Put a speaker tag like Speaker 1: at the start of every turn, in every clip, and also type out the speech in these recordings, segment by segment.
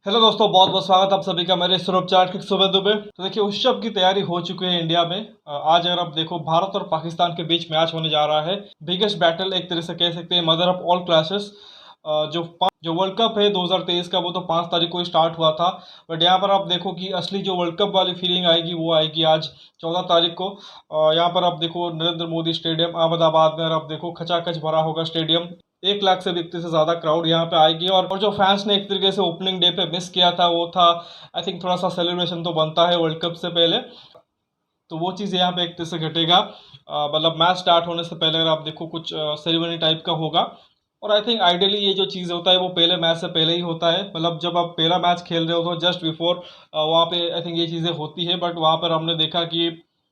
Speaker 1: Hello दोस्तों, बहुत बहुत स्वागत आप सभी का मेरे स्वरूप चार्ट के सुबह दुबे। तो देखिए, उस शब की तैयारी हो चुकी है इंडिया में। आज अगर आप देखो, भारत और पाकिस्तान के बीच मैच होने जा रहा है। बिगेस्ट बैटल एक तरह से कह सकते हैं, मदर ऑफ ऑल क्लैशेस। जो वर्ल्ड कप है 2023 का, वो तो 5 तारीख को ही स्टार्ट हुआ था। बट यहाँ पर आप देखो कि असली जो वर्ल्ड कप वाली फीलिंग आएगी वो आएगी आज 14 तारीख को। यहाँ पर आप देखो नरेंद्र मोदी स्टेडियम अहमदाबाद में, और आप देखो खचाखच भरा होगा स्टेडियम। 1 लाख से भी इतने से ज़्यादा क्राउड यहाँ पे आएगी। और जो फैंस ने एक तरीके से ओपनिंग डे पे मिस किया था, वो था आई थिंक थोड़ा सा सेलिब्रेशन तो बनता है वर्ल्ड कप से पहले। तो वो चीज़ यहाँ पे एक तरह से घटेगा। मतलब मैच स्टार्ट होने से पहले अगर आप देखो कुछ सेरेमनी टाइप का होगा। और आई थिंक आइडियली ये जो चीज़ होता है वो पहले मैच से पहले ही होता है। मतलब जब आप पहला मैच खेल रहे हो तो जस्ट बिफोर वहाँ पे आई थिंक ये चीज़ें होती है। बट वहाँ पर हमने देखा कि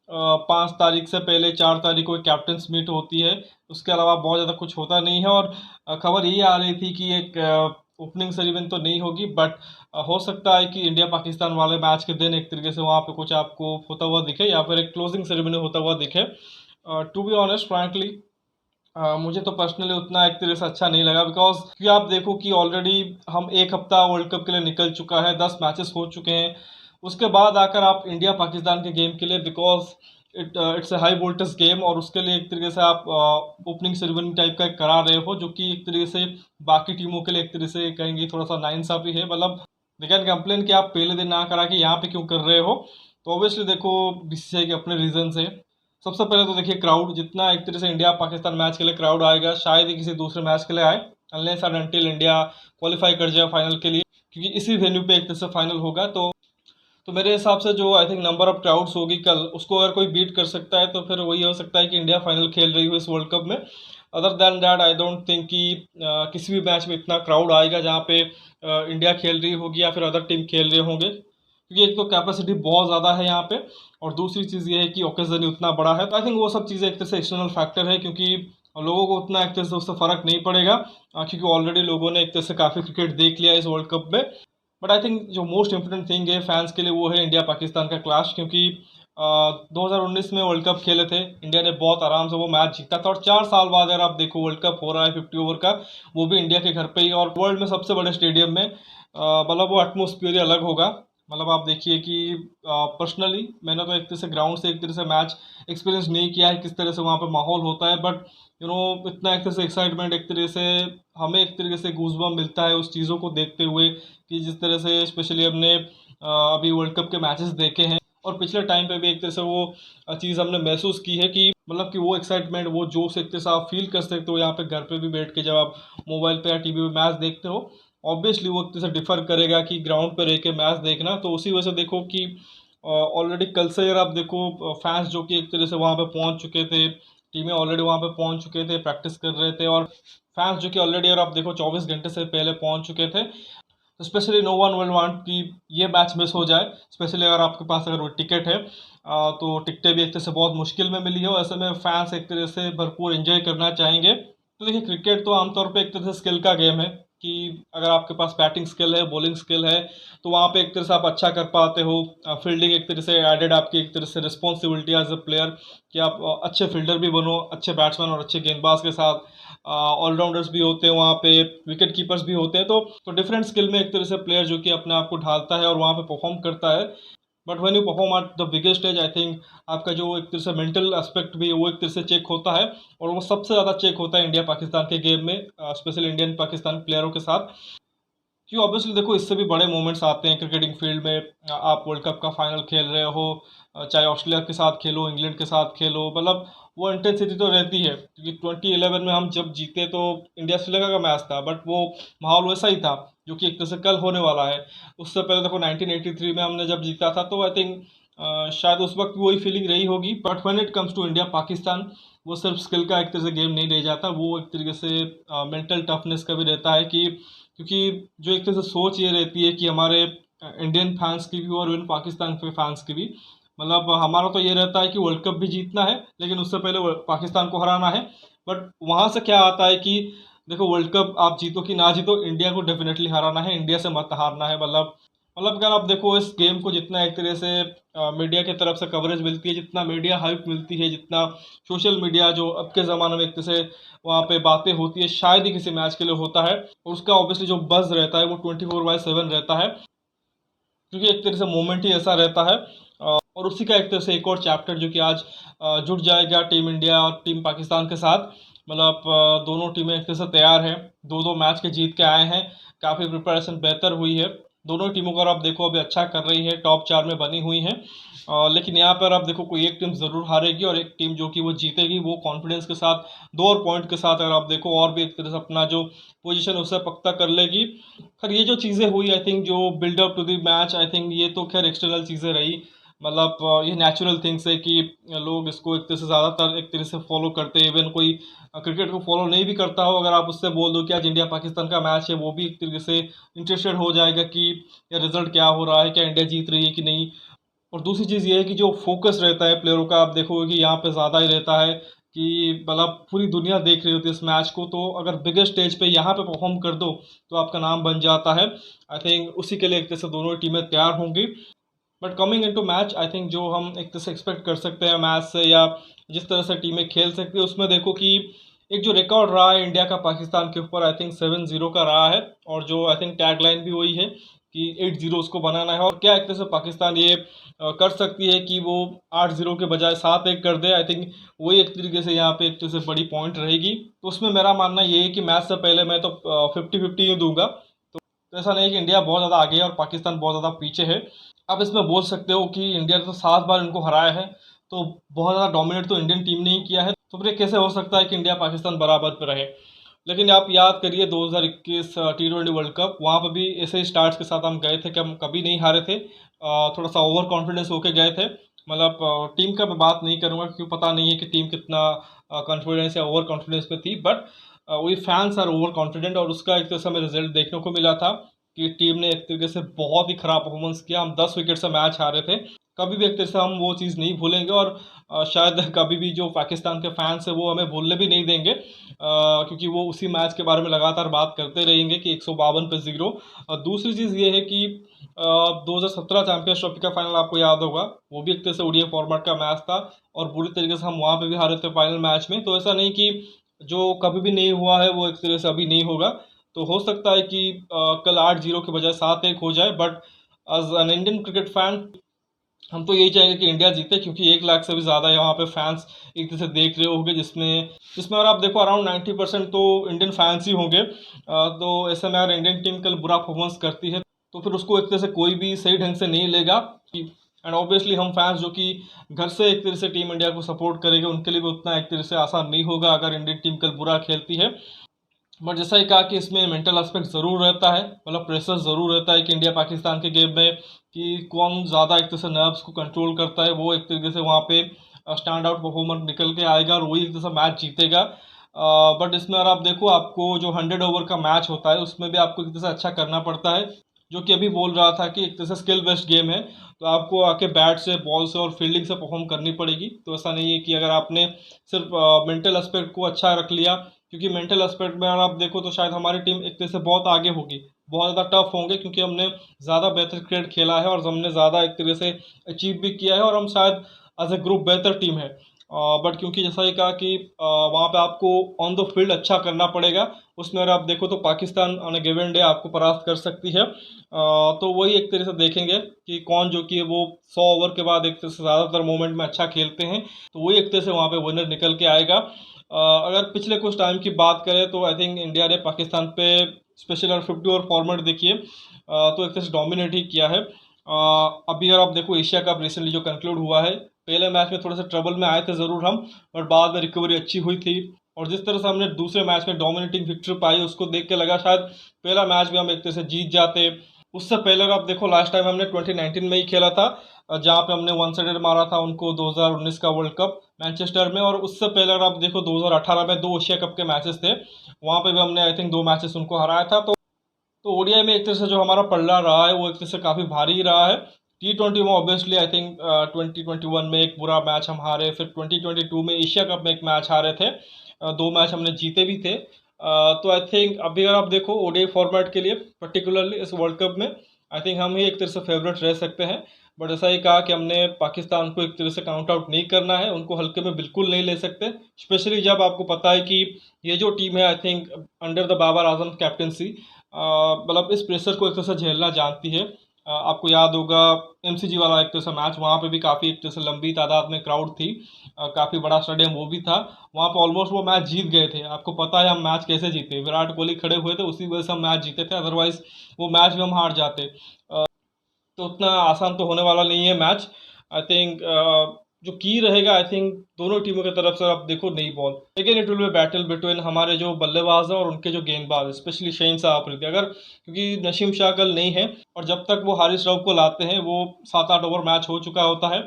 Speaker 1: 5 तारीख से पहले 4 तारीख को कैप्टन्स मीट होती है। उसके अलावा बहुत ज़्यादा कुछ होता नहीं है। और खबर यही आ रही थी कि एक ओपनिंग सेरेमनी तो नहीं होगी, बट हो सकता है कि इंडिया पाकिस्तान वाले मैच के दिन एक तरीके से वहाँ पे कुछ आपको होता हुआ दिखे, या फिर एक क्लोजिंग सेरेमनी होता हुआ दिखे। टू बी ऑनेस्ट फ्रैंकली, मुझे तो पर्सनली उतना एक तरह से अच्छा नहीं लगा, बिकॉज कि आप देखो कि ऑलरेडी हम एक हफ्ता वर्ल्ड कप के लिए निकल चुका है, 10 मैचेस हो चुके हैं। उसके बाद आकर आप इंडिया पाकिस्तान के गेम के लिए, because it's a high voltage game, और उसके लिए एक तरीके से आप ओपनिंग सेरेमनी टाइप का करा रहे हो, जो कि एक तरीके से बाकी टीमों के लिए एक तरह से कहेंगे थोड़ा सा नाइंसाफी है। मतलब दे कैन कंप्लेन कि आप पहले दिन ना करा के यहाँ पे क्यों कर रहे हो। तो ऑब्वियसली देखो, बीसीसीआई के अपने रीजन है। सबसे पहले तो देखिए, क्राउड जितना एक तरह से इंडिया पाकिस्तान मैच के लिए क्राउड आएगा, शायद ही किसी दूसरे मैच के लिए आए, unless and until India qualify कर जाए फाइनल के लिए, क्योंकि इसी वेन्यू पे एक तरह से फाइनल होगा। तो मेरे हिसाब से जो I think number of crowds होगी कल, उसको अगर कोई बीट कर सकता है तो फिर वही हो सकता है कि इंडिया फाइनल खेल रही हो इस वर्ल्ड कप में। Other than that I don't think कि किसी भी मैच में इतना क्राउड आएगा जहाँ पे इंडिया खेल रही होगी या फिर अदर टीम खेल रहे होंगे, क्योंकि एक तो कैपेसिटी बहुत ज़्यादा है यहाँ पे, और दूसरी चीज़ ये है कि ओकेजन ही उतना बड़ा है। तो आई थिंक वो सब चीज़ें एक तरह से एक्सटर्नल फैक्टर है, क्योंकि लोगों को उतना एक तरह से उससे फ़र्क नहीं पड़ेगा, क्योंकि ऑलरेडी लोगों ने एक तरह से काफ़ी क्रिकेट देख लिया इस वर्ल्ड कप में। बट आई थिंक जो मोस्ट इंपोर्टेंट थिंग है फैंस के लिए, वो है इंडिया पाकिस्तान का क्लैश, क्योंकि 2019 में वर्ल्ड कप खेले थे, इंडिया ने बहुत आराम से वो मैच जीता था। और 4 साल बाद अगर आप देखो वर्ल्ड कप हो रहा है 50 ओवर का, वो भी इंडिया के घर पे ही, और वर्ल्ड में सबसे बड़े स्टेडियम में। मतलब वो एटमोसफियर ही अलग होगा। मतलब आप देखिए कि पर्सनली मैंने तो एक तरह से ग्राउंड से एक तरह से मैच एक्सपीरियंस नहीं किया है, किस तरह से वहाँ पे माहौल होता है, बट इतना एक तरह से एक्साइटमेंट, एक तरह से हमें एक तरीके से गूजबम्प मिलता है उस चीज़ों को देखते हुए, कि जिस तरह से स्पेशली हमने अभी वर्ल्ड कप के मैचेस देखे हैं, और पिछले टाइम पे भी एक तरह से वो चीज़ हमने महसूस की है कि मतलब कि वो एक्साइटमेंट, वो जोश एक तरह से आप फील कर सकते हो यहाँ पे घर पे भी बैठ के, जब आप मोबाइल पे या टीवी पे मैच देखते हो। ऑब्वियसली वो एक तरह से डिफर करेगा कि ग्राउंड पे रह के मैच देखना। तो उसी वजह से देखो कि ऑलरेडी कल से अगर आप देखो, फैंस जो कि एक तरह से वहाँ पे पहुँच चुके थे, टीमें ऑलरेडी वहाँ पे पहुँच चुके थे, प्रैक्टिस कर रहे थे, और फैंस जो कि ऑलरेडी अगर आप देखो 24 घंटे से पहले पहुँच चुके थे। तो specially no one will want कि ये मैच मिस हो जाए, स्पेशली अगर आपके पास अगर वो टिकट है। तो टिकटें भी एक तरह से बहुत मुश्किल में मिली हो, ऐसे में फैंस एक तरह से भरपूर एंजॉय करना चाहेंगे। तो देखिए, क्रिकेट तो आमतौर पे एक तरह से स्किल का गेम है, कि अगर आपके पास बैटिंग स्किल है, बॉलिंग स्किल है, तो वहाँ पे एक तरह से आप अच्छा कर पाते हो। फील्डिंग एक तरह से एडेड आपकी एक तरह से रिस्पॉन्सिबिलिटी एज अ प्लेयर, कि आप अच्छे फील्डर भी बनो, अच्छे बैट्समैन और अच्छे गेंदबाज के साथ। ऑलराउंडर्स भी होते हैं वहाँ पे, विकेट कीपर्स भी होते हैं। तो डिफरेंट स्किल में एक तरह से प्लेयर जो कि अपने आप को ढालता है और वहाँ पे परफॉर्म करता है। But when you perform at the biggest stage, I think आपका जो एक तरह से मेंटल एस्पेक्ट भी है, वो एक तरह से चेक होता है। और वो सबसे ज़्यादा चेक होता है इंडिया पाकिस्तान के गेम में, स्पेशल इंडियन पाकिस्तान प्लेयरों के साथ। क्योंकि ऑब्वियसली देखो, इससे भी बड़े मोमेंट्स आते हैं क्रिकेटिंग फील्ड में। आप वर्ल्ड कप का फाइनल खेल रहे हो, चाहे ऑस्ट्रेलिया के साथ खेलो, इंग्लैंड के साथ खेलो, मतलब वो इंटेंसिटी तो रहती है। क्योंकि 2011 में हम जब जीते तो इंडिया श्रीलंका का मैच था, बट वो माहौल वैसा ही था जो कि एक तरह से कल होने वाला है। उससे पहले देखो 1983 में हमने जब जीता था, तो आई थिंक शायद उस वक्त वही फीलिंग रही होगी। But when it comes to India Pakistan, वो सिर्फ स्किल का एक तरह से गेम नहीं रह जाता, वो एक तरीके से मेंटल टफनेस का भी रहता है। कि क्योंकि जो एक तरह से सोच ये रहती है कि हमारे इंडियन फैंस की भी और इवन पाकिस्तान के फैंस की भी, मतलब हमारा तो ये रहता है कि वर्ल्ड कप भी जीतना है, लेकिन उससे पहले पाकिस्तान को हराना है। बट वहाँ से क्या आता है कि देखो, वर्ल्ड कप आप जीतो कि ना जीतो, इंडिया को डेफिनेटली हराना है, इंडिया से मत हारना है। मतलब मतलब अगर आप देखो इस गेम को जितना एक तरह से मीडिया की तरफ से कवरेज मिलती है, जितना मीडिया हाइप मिलती है, जितना सोशल मीडिया जो अब के ज़माने में एक तरह से वहाँ पे बातें होती है, शायद ही किसी मैच के लिए होता है। और उसका ऑब्वियसली जो बज़ रहता है वो 24/7 रहता है, क्योंकि एक तरह से मोमेंट ही ऐसा रहता है। और उसी का एक तरह से एक और चैप्टर जो कि आज जुड़ जाएगा टीम इंडिया और टीम पाकिस्तान के साथ। मतलब दोनों टीमें एक तरह से तैयार हैं, दो दो मैच के जीत के आए हैं, काफ़ी प्रिपरेशन बेहतर हुई है। दोनों टीमों को अगर आप देखो अभी अच्छा कर रही है, टॉप 4 में बनी हुई हैं। लेकिन यहाँ पर आप देखो कोई एक टीम ज़रूर हारेगी और एक टीम जो कि वो जीतेगी, वो कॉन्फिडेंस के साथ 2 और पॉइंट के साथ, अगर आप देखो और भी एक तरह से अपना जो पोजीशन उससे पक्का कर लेगी। खैर ये जो चीज़ें हुई, आई थिंक जो build up to the match, I think ये तो खैर एक्सटर्नल चीज़ें रही। मतलब ये नेचुरल थिंग्स है कि लोग इसको एक तरह से ज़्यादातर एक तरह से फॉलो करते हैं। इवन कोई क्रिकेट को फॉलो नहीं भी करता हो, अगर आप उससे बोल दो कि आज इंडिया पाकिस्तान का मैच है, वो भी एक तरीके से इंटरेस्टेड हो जाएगा कि या रिजल्ट क्या हो रहा है, क्या इंडिया जीत रही है कि नहीं। और दूसरी चीज़ ये है कि जो फोकस रहता है प्लेयरों का, आप देखोगे कि यहाँ पे ज़्यादा ही रहता है कि मतलब पूरी दुनिया देख रही होती है इस मैच को, तो अगर बिगेस्ट स्टेज पे यहाँ पे परफॉर्म कर दो तो आपका नाम बन जाता है। आई थिंक उसी के लिए एक तरह से दोनों टीमें तैयार होंगी। But coming into match, I think जो हम एक तरह से एक्सपेक्ट कर सकते हैं मैच से, या जिस तरह से टीमें खेल सकती है, उसमें देखो कि एक जो रिकॉर्ड रहा है इंडिया का पाकिस्तान के ऊपर, आई थिंक 7-0 का रहा है। और जो आई थिंक टैगलाइन भी वही है कि 8-0 उसको बनाना है। और क्या एक तरह से पाकिस्तान ये कर सकती है कि वो 8-0 के बजाय 7-1 कर दे। आई थिंक वही एक तरीके से यहाँ पे एक तरह से बड़ी पॉइंट रहेगी। तो उसमें मेरा मानना ये है कि मैच से पहले मैं तो 50-50 ही दूंगा। तो ऐसा नहीं है कि इंडिया बहुत ज़्यादा आगे है और पाकिस्तान बहुत ज़्यादा पीछे है। आप इसमें बोल सकते हो कि इंडिया ने तो 7 बार इनको हराया है, तो बहुत ज़्यादा डोमिनेट तो इंडियन टीम ने ही किया है। तो फिर ये कैसे हो सकता है कि इंडिया पाकिस्तान बराबर पर रहे। लेकिन आप याद करिए 2021 T20 वर्ल्ड कप, वहाँ पर भी ऐसे ही स्टार्ट्स के साथ हम गए थे कि हम कभी नहीं हारे थे। थोड़ा सा ओवर कॉन्फिडेंस होके गए थे। मतलब टीम का मैं बात नहीं करूँगा क्योंकि पता नहीं है कि टीम कितना कॉन्फिडेंस या ओवर कॉन्फिडेंस में थी, बट वही फैंस आर ओवर कॉन्फिडेंट। और उसका एक तरह से हमें रिजल्ट देखने को मिला था कि टीम ने एक तरीके से बहुत ही खराब परफॉर्मेंस किया। हम 10 विकेट से मैच हारे थे। कभी भी एक तरह से हम वो चीज़ नहीं भूलेंगे, और शायद कभी भी जो पाकिस्तान के फैंस है वो हमें भूलने भी नहीं देंगे, क्योंकि वो उसी मैच के बारे में लगातार बात करते रहेंगे कि 152 पे 0। दूसरी चीज़ ये है कि 2017 चैंपियंस ट्रॉफी का फाइनल आपको याद होगा, वो भी एक तरह से ओडीआई फॉर्मेट का मैच था और बुरी तरीके से हम वहाँ पे भी हारे थे फाइनल मैच में। तो ऐसा नहीं कि जो कभी भी नहीं हुआ है वो एक तरह से अभी नहीं होगा। तो हो सकता है कि कल 8-0 के बजाय 7-1 हो जाए, but as an Indian cricket fan हम तो यही चाहेंगे कि इंडिया जीते, क्योंकि 1 लाख से भी ज़्यादा यहाँ पे फैंस एक तरह से देख रहे होंगे, जिसमें जिसमें अगर आप देखो अराउंड 90% तो इंडियन फैंस ही होंगे। तो ऐसे में अगर इंडियन टीम कल बुरा परफॉर्मेंस करती है तो फिर उसको एक तरह से कोई भी सही ढंग से नहीं लेगा। एंड ऑब्वियसली हम फैंस जो कि घर से एक तरह से टीम इंडिया को सपोर्ट करेंगे, उनके लिए भी उतना एक तरह से आसान नहीं होगा अगर इंडियन टीम कल बुरा खेलती है। बट जैसा ही कहा कि इसमें मेंटल एस्पेक्ट ज़रूर रहता है, मतलब प्रेशर ज़रूर रहता है कि इंडिया पाकिस्तान के गेम में कि कौन ज़्यादा एक तरह से नर्व्स को कंट्रोल करता है, वो एक तरीके से वहाँ पे स्टैंड आउट परफॉर्मर निकल के आएगा और वही एक तरह से मैच जीतेगा। बट इसमें अगर आप देखो आपको जो 100 ओवर का मैच होता है उसमें भी आपको एक तरह से अच्छा करना पड़ता है, जो कि अभी बोल रहा था कि एक तरह से स्किल बेस्ड गेम है। तो आपको आके बैट से, बॉल से और फील्डिंग से परफॉर्म करनी पड़ेगी। तो ऐसा नहीं है कि अगर आपने सिर्फ मेंटल एस्पेक्ट को अच्छा रख लिया, क्योंकि मेंटल एस्पेक्ट में अगर आप देखो तो शायद हमारी टीम एक तरह से बहुत आगे होगी, बहुत ज़्यादा टफ होंगे, क्योंकि हमने ज़्यादा बेहतर क्रिकेट खेला है और हमने ज़्यादा एक तरह से अचीव भी किया है और हम शायद एज ए ग्रुप बेहतर टीम है। बट क्योंकि जैसा ही कहा कि वहाँ पे आपको ऑन द फील्ड अच्छा करना पड़ेगा, उसमें अगर आप देखो तो Pakistan on A given day आपको परास्त कर सकती है। तो वही एक तरह से देखेंगे कि कौन जो कि वो 100 ओवर के बाद एक तरह से ज़्यादातर मोमेंट में अच्छा खेलते हैं, तो वही एक तरह से वहाँ पे विनर निकल के आएगा। अगर पिछले कुछ टाइम की बात करें तो आई थिंक इंडिया ने पाकिस्तान पे स्पेशल और 50 ओवर फॉर्मेट देखिए तो एक तरह से डोमिनेट ही किया है। अभी अगर आप देखो एशिया कप रिसेंटली जो कंक्लूड हुआ है, पहले मैच में थोड़े से ट्रबल में आए थे ज़रूर हम, बट बाद में रिकवरी अच्छी हुई थी। और जिस तरह से हमने दूसरे मैच में डोमिनेटिंग विक्ट्री पाई, उसको देख के लगा शायद पहला मैच भी हम एक तरह से जीत जाते। उससे पहले अगर आप देखो लास्ट टाइम हमने 2019 में ही खेला था, जहाँ पे हमने वन साइडेड मारा था उनको 2019 का वर्ल्ड कप मैनचेस्टर में। और उससे पहले अगर आप देखो 2018 में 2 एशिया कप के मैचेस थे, वहाँ पे भी हमने आई थिंक 2 मैचेस उनको हराया था। तो ओडीआई में एक तरह से जो हमारा पल्ला रहा है वो एक तरह से काफ़ी भारी रहा है। T20 में ऑब्वियसली आई थिंक 2021 में एक बुरा मैच हम हारे, फिर 2022 में एशिया कप में एक मैच हारे थे, 2 मैच हमने जीते भी थे। तो आई थिंक अभी अगर आप देखो ओडीआई फॉर्मेट के लिए पर्टिकुलरली इस वर्ल्ड कप में, आई थिंक हम ही एक तरह से फेवरेट रह सकते हैं। बट ऐसा ही कहा कि हमने पाकिस्तान को एक तरह से काउंट आउट नहीं करना है, उनको हल्के में बिल्कुल नहीं ले सकते, स्पेशली जब आपको पता है कि ये जो टीम है I think under the Babar Azam captaincy मतलब इस प्रेशर को एक तरह से झेलना जानती है। आपको याद होगा एमसीजी वाला एक तरह से मैच, वहाँ पे भी काफ़ी एक तरह से लंबी तादाद में क्राउड थी, काफ़ी बड़ा स्टेडियम वो भी था, वहाँ पे ऑलमोस्ट वो मैच जीत गए थे। आपको पता है हम मैच कैसे जीते, विराट कोहली खड़े हुए थे, उसी वजह से हम मैच जीते थे, अदरवाइज वो मैच भी हम हार जाते। तो उतना आसान तो होने वाला नहीं है मैच। आई थिंक जो की रहेगा आई थिंक दोनों टीमों की तरफ से, आप देखो नई बॉल, लेकिन it will be battle between हमारे जो बल्लेबाज हैं और उनके जो गेंदबाज, स्पेशली शहीन अफरीदी। अगर क्योंकि नसीम शाह कल नहीं है और जब तक वो हारिस राव को लाते हैं वो 7-8 ओवर मैच हो चुका होता है,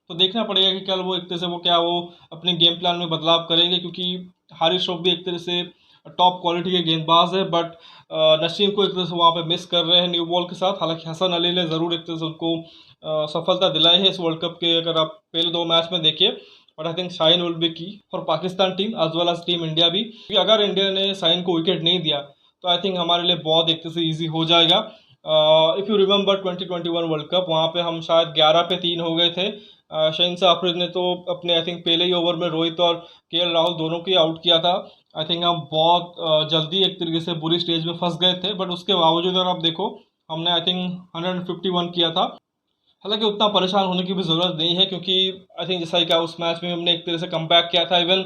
Speaker 1: तो देखना पड़ेगा कि कल वो एक तरह से वो अपने गेम प्लान में बदलाव करेंगे, क्योंकि हारिस राव भी एक तरह से टॉप क्वालिटी के गेंदबाज है, बट नसीम को एक तरह से वहाँ पे मिस कर रहे हैं न्यू बॉल के साथ। हालांकि हसन अली ने ज़रूर एक तरह से उनको सफलता दिलाई है इस वर्ल्ड कप के, अगर आप पहले 2 मैच में देखिए। But I think Shaheen will be key for Pakistan team as well as team India भी, क्योंकि अगर इंडिया ने शाइन को विकेट नहीं दिया तो आई थिंक हमारे लिए बहुत एक तरह से ईजी हो जाएगा। If you remember 2021 world cup, वहाँ पे हम शायद 11 पे 3 हो गए थे। शहीन अफरीदी ने तो अपने आई थिंक पहले ही ओवर में रोहित और के राहुल दोनों को आउट किया था। आई थिंक हम बहुत जल्दी एक तरीके से बुरी स्टेज में फंस गए थे, बट उसके बावजूद अगर आप देखो हमने आई थिंक 151 किया था। हालांकि उतना परेशान होने की भी ज़रूरत नहीं है, क्योंकि आई थिंक जैसा कि उस मैच में हमने एक तरह से कमबैक किया था। इवन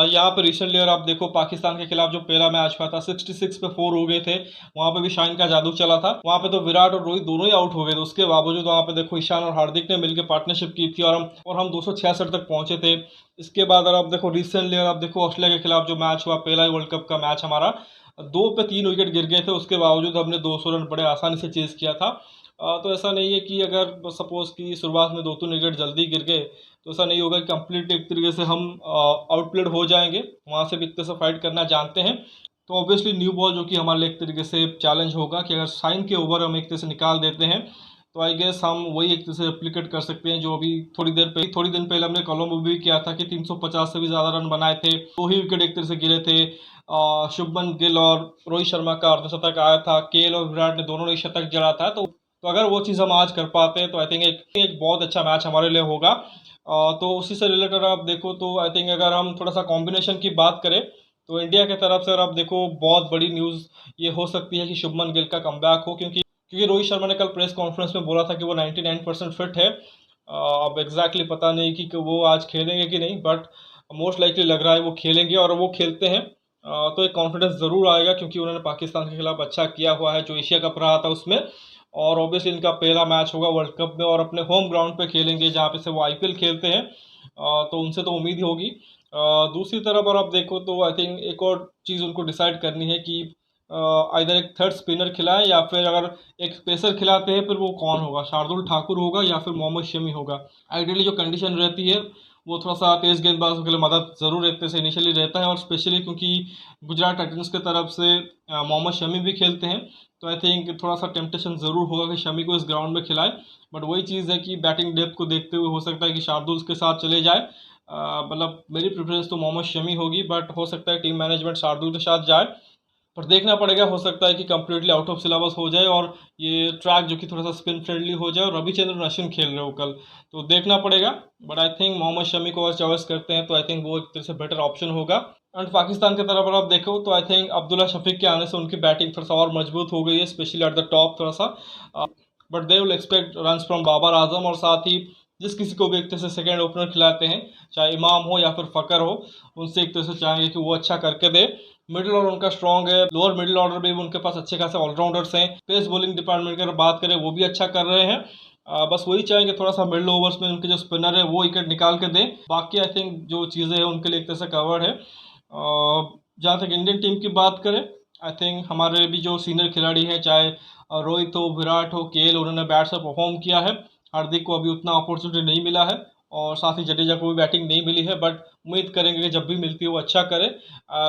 Speaker 1: यहाँ पर रिसेंटली अगर आप देखो पाकिस्तान के खिलाफ जो पहला मैच हुआ था 66 पे 4 हो गए थे, वहाँ पे भी शाइन का जादू चला था। वहाँ पे तो विराट और रोहित दोनों ही आउट हो गए थे, उसके बावजूद वहाँ पे देखो ईशान और हार्दिक ने मिलकर पार्टनरशिप की थी और हम 266 तक पहुंचे थे। इसके बाद अगर आप देखो रिसेंटली, अगर आप देखो ऑस्ट्रेलिया के खिलाफ जो मैच हुआ, पहला ही वर्ल्ड कप का मैच हमारा, 2 पे 3 विकेट गिर गए थे, उसके बावजूद हमने 200 रन बड़े आसानी से चेज किया था। तो ऐसा नहीं है कि अगर सपोज़ कि शुरुआत में 2-3 विकेट जल्दी गिर गए तो ऐसा नहीं होगा कि कंप्लीट एक तरीके से हम आउटप्लेड हो जाएंगे, वहाँ से भी एक तरह से फाइट करना जानते हैं। तो ऑब्वियसली न्यू बॉल जो कि हमारे लिए एक तरीके से चैलेंज होगा कि अगर साइन के ओवर हम एक तरह से निकाल देते हैं तो आई गेस हम वही एक तरह से रेप्लिकेट कर सकते हैं जो अभी थोड़ी दिन पहले हमने कोलंबो भी किया था कि 350 से भी ज़्यादा रन बनाए थे, 2 ही विकेट एक तरह से गिरे थे। शुभमन गिल और रोहित शर्मा का अर्धशतक आया था, केएल और विराट ने दोनों ने शतक जड़ा था। तो अगर वो चीज़ हम आज कर पाते हैं तो आई थिंक एक बहुत अच्छा मैच हमारे लिए होगा। तो उसी से रिलेटेड आप देखो तो आई थिंक अगर हम थोड़ा सा कॉम्बिनेशन की बात करें तो इंडिया की तरफ से अगर आप देखो बहुत बड़ी न्यूज़ ये हो सकती है कि शुभमन गिल का कमबैक हो, क्योंकि रोहित शर्मा ने कल प्रेस कॉन्फ्रेंस में बोला था कि वो 99% फिट है। अब एग्जैक्टली पता नहीं कि वो आज खेलेंगे कि नहीं, बट मोस्ट लाइकली लग रहा है वो खेलेंगे, और वो खेलते हैं तो एक कॉन्फिडेंस ज़रूर आएगा, क्योंकि उन्होंने पाकिस्तान के खिलाफ अच्छा किया हुआ है जो एशिया कप रहा था उसमें, और ऑब्वियसली इनका पहला मैच होगा वर्ल्ड कप में और अपने होम ग्राउंड पे खेलेंगे जहाँ पे से वो आईपीएल खेलते हैं। तो उनसे तो उम्मीद ही होगी। दूसरी तरफ अगर आप देखो तो आई थिंक एक और चीज़ उनको डिसाइड करनी है कि आइदर एक थर्ड स्पिनर खिलाएं या फिर अगर एक पेसर खिलाते हैं फिर वो कौन होगा, शार्दुल ठाकुर होगा या फिर मोहम्मद शमी होगा। आइडियली जो कंडीशन रहती है वो थोड़ा सा तेज़ गेंदबाजों के लिए मदद ज़रूर एक तरह से इनिशियली रहता है, और स्पेशली क्योंकि गुजरात टाइटंस की तरफ से मोहम्मद शमी भी खेलते हैं, तो आई थिंक थोड़ा सा टेम्पटेशन ज़रूर होगा कि शमी को इस ग्राउंड में खिलाए। बट वही चीज़ है कि बैटिंग डेप्थ को देखते हुए हो सकता है कि शार्दुल के साथ चले जाए। मतलब मेरी प्रेफरेंस तो मोहम्मद शमी होगी, बट हो सकता है टीम मैनेजमेंट शार्दुल के साथ जाए। पर देखना पड़ेगा, हो सकता है कि कंप्लीटली आउट ऑफ सिलेबस हो जाए और ये ट्रैक जो कि थोड़ा सा स्पिन फ्रेंडली हो जाए, और रविचंद्रन अश्विन खेल रहे हो कल, तो देखना पड़ेगा। But I think Mohammed Shami को अगर चॉइस करते हैं तो आई थिंक वो एक तरह से बेटर ऑप्शन होगा। एंड पाकिस्तान की तरफ अगर आप देखो तो आई थिंक अब्दुल्ला शफीक के आने से उनकी बैटिंग थोड़ा सा और मजबूत हो गई है, स्पेशली एट द टॉप थोड़ा सा। But they will expect run from Babar Azam, और साथ ही जिस किसी को भी एक तरह से सेकेंड ओपनर खिलाते हैं, चाहे इमाम हो या फिर फ़कर हो, उनसे एक तरह से चाहेंगे कि वो अच्छा करके दे। मिडिल ऑर्डर उनका स्ट्रॉन्ग है, लोअर मिडिल ऑर्डर में भी उनके पास अच्छे खासे ऑलराउंडर्स हैं। पेस बॉलिंग डिपार्टमेंट की अगर बात करें वो भी अच्छा कर रहे हैं। बस वही चाहेंगे थोड़ा सा मिडिल ओवर्स में उनके जो स्पिनर है वो विकेट निकाल के दें, बाकी आई थिंक जो चीज़ें हैं उनके लिए एक तरह से कवर्ड है। जहाँ तक इंडियन टीम की बात करें, आई थिंक हमारे भी जो सीनियर खिलाड़ी हैं, चाहे रोहित हो, विराट हो, केएल, उन्होंने बैट से परफॉर्म किया है। हार्दिक को अभी उतना अपॉर्चुनिटी नहीं मिला है, और साथ ही जडेजा को भी बैटिंग नहीं मिली है, बट उम्मीद करेंगे कि जब भी मिलती है वो अच्छा करे।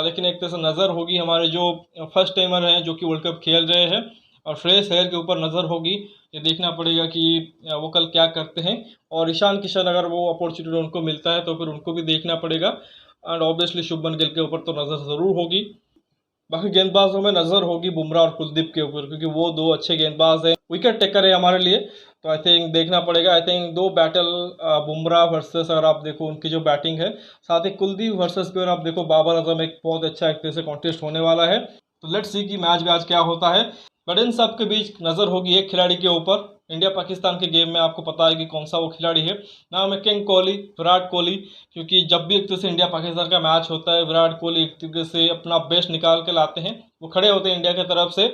Speaker 1: लेकिन एक तरह से नज़र होगी हमारे जो फर्स्ट टाइमर हैं जो कि वर्ल्ड कप खेल रहे हैं, और श्रेयस अय्यर के ऊपर नज़र होगी। ये देखना पड़ेगा कि वो कल क्या करते हैं, और ईशान किशन अगर वो अपॉर्चुनिटी उनको मिलता है तो फिर उनको भी देखना पड़ेगा। एंड ऑब्वियसली शुभमन गिल के ऊपर तो नज़र ज़रूर होगी। बाकी गेंदबाजों में नज़र होगी बुमराह और कुलदीप के ऊपर, क्योंकि वो 2 अच्छे गेंदबाज हैं। विकेट टेकर है हमारे लिए। तो आई थिंक देखना पड़ेगा। आई थिंक दो बैटल बुमराह वर्सेस, अगर आप देखो उनकी जो बैटिंग है, साथ ही कुलदीप वर्सेस भी, और आप देखो बाबर आजम, एक बहुत अच्छा एक तरह से कॉन्टेस्ट होने वाला है। तो लेट्स सी कि मैच भी आज क्या होता है। बट इन सब के बीच नज़र होगी एक खिलाड़ी के ऊपर। इंडिया पाकिस्तान के गेम में आपको पता है कि कौन सा वो खिलाड़ी है। नाम है किंग कोहली, विराट कोहली। क्योंकि जब भी एक तरह से इंडिया पाकिस्तान का मैच होता है, विराट कोहली एक तरीके से अपना बेस्ट निकाल के लाते हैं। वो खड़े होते हैं इंडिया की तरफ से।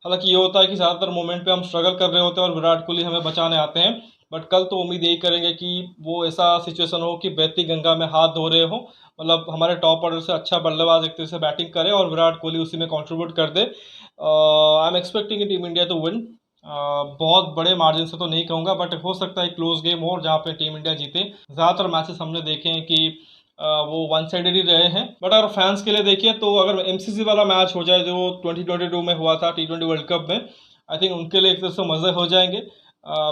Speaker 1: हालांकि ये होता है कि ज़्यादातर मोमेंट पे हम स्ट्रगल कर रहे होते हैं और विराट कोहली हमें बचाने आते हैं। बट कल तो उम्मीद यही करेंगे कि वो ऐसा सिचुएशन हो कि बहती गंगा में हाथ धो रहे हो, मतलब हमारे टॉप ऑर्डर से अच्छा बल्लेबाज एक तरह से बैटिंग करे और विराट कोहली उसी में कंट्रीब्यूट कर दे। I am expecting team India to win. बहुत बड़े मार्जिन से तो नहीं कहूँगा, बट हो सकता है क्लोज गेम हो जहाँ पे टीम इंडिया जीते। ज़्यादातर मैचेस हमने देखे हैं कि वो वन साइडेड ही रहे हैं। बट अगर फैंस के लिए देखिए तो अगर एमसीसी वाला मैच हो जाए जो 2022 में हुआ था T20 वर्ल्ड कप में, आई थिंक उनके लिए एक तरह से मज़े हो जाएंगे।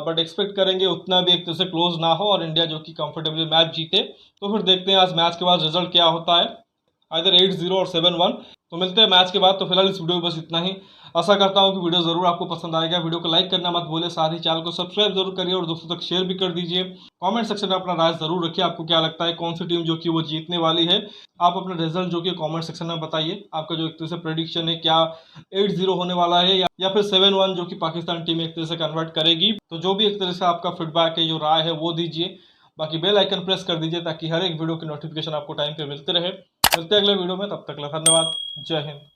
Speaker 1: बट एक्सपेक्ट करेंगे उतना भी एक तरह से क्लोज ना हो और इंडिया जो कि कंफर्टेबली मैच जीते। तो फिर देखते हैं आज मैच के बाद रिजल्ट क्या होता है, आइदर 8-0 और 7-1। तो मिलते हैं मैच के बाद। तो फिलहाल इस वीडियो में बस इतना ही। आशा करता हूँ कि वीडियो ज़रूर आपको पसंद आएगा। वीडियो को लाइक करना मत भूलिए, साथ ही चैनल को सब्सक्राइब जरूर करिए और दोस्तों तक शेयर भी कर दीजिए। कमेंट सेक्शन में अपना राय ज़रूर रखिए, आपको क्या लगता है कौन सी टीम जो कि वो जीतने वाली है। आप अपने रिजल्ट जो कि कमेंट सेक्शन में बताइए। आपका जो एक तरह से प्रेडिक्शन है, क्या 8-0 होने वाला है या फिर 7-1 जो कि पाकिस्तान टीम एक तरह से कन्वर्ट करेगी। तो जो भी एक तरह से आपका फीडबैक है, जो राय है, वो दीजिए। बाकी बेल आइकन प्रेस कर दीजिए ताकि हर एक वीडियो की नोटिफिकेशन आपको टाइम पे मिलते रहे। मिलते हैं अगले वीडियो में, तब तक के लिए धन्यवाद। जय हिंद।